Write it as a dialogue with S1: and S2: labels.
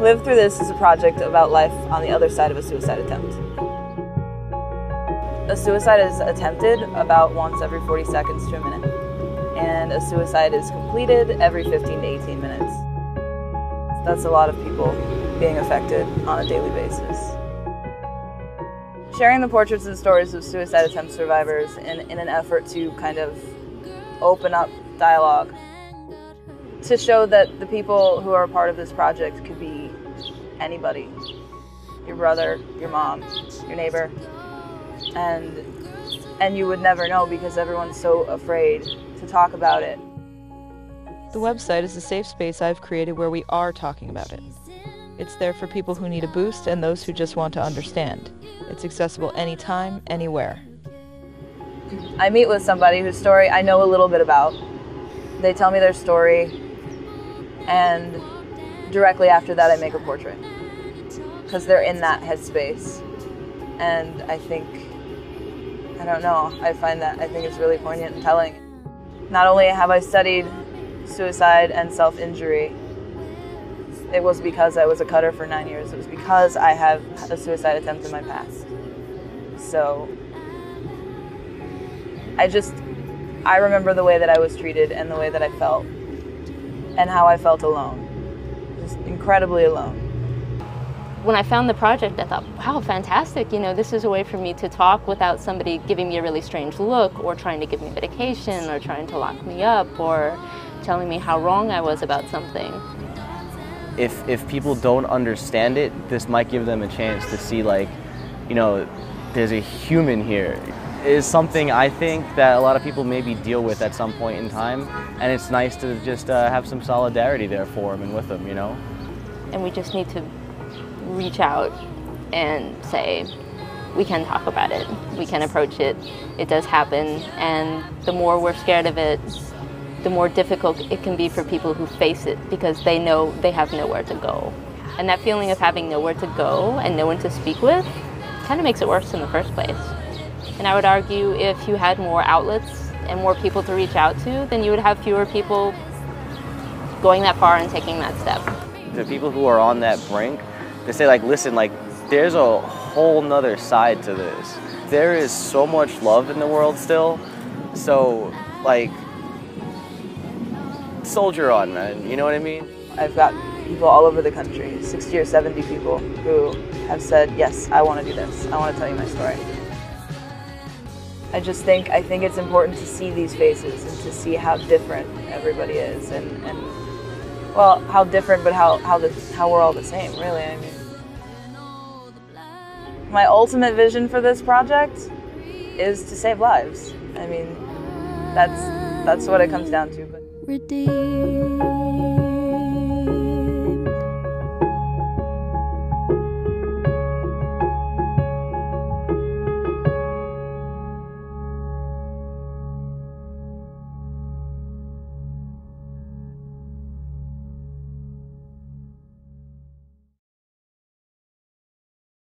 S1: Live Through This is a project about life on the other side of a suicide attempt. A suicide is attempted about once every 40 seconds to a minute, and a suicide is completed every 15 to 18 minutes. That's a lot of people being affected on a daily basis. Sharing the portraits and stories of suicide attempt survivors in an effort to kind of open up dialogue, to show that the people who are a part of this project could be anybody. Your brother, your mom, your neighbor. And you would never know because everyone's so afraid to talk about it.
S2: The website is a safe space I've created where we are talking about it. It's there for people who need a boost and those who just want to understand. It's accessible anytime, anywhere.
S1: I meet with somebody whose story I know a little bit about. They tell me their story, and directly after that I make a portrait. Because they're in that headspace. And I think, I don't know, I think it's really poignant and telling. Not only have I studied suicide and self-injury, it was because I was a cutter for 9 years. It was because I have had a suicide attempt in my past. So, I remember the way that I was treated and the way that I felt and how I felt alone. Just incredibly alone.
S3: When I found the project, I thought, wow, fantastic. You know, this is a way for me to talk without somebody giving me a really strange look or trying to give me medication or trying to lock me up or telling me how wrong I was about something.
S4: If people don't understand it, this might give them a chance to see, like, you know, there's a human here. It is something I think that a lot of people maybe deal with at some point in time, and it's nice to just have some solidarity there for them and with them, you know?
S3: And we just need to reach out and say, we can talk about it, we can approach it, it does happen, and the more we're scared of it, the more difficult it can be for people who face it because they know they have nowhere to go. And that feeling of having nowhere to go and no one to speak with kind of makes it worse in the first place. And I would argue if you had more outlets and more people to reach out to, then you would have fewer people going that far and taking that step.
S4: The people who are on that brink, they say, like, listen, like, there's a whole nother side to this. There is so much love in the world still, so, like, soldier on, man, you know what I mean?
S1: I've got people all over the country, 60 or 70 people who have said, yes, I want to do this. I want to tell you my story. I think it's important to see these faces and to see how different everybody is and well, how different, but how we're all the same, really. I mean, my ultimate vision for this project is to save lives. I mean, that's what it comes down to. But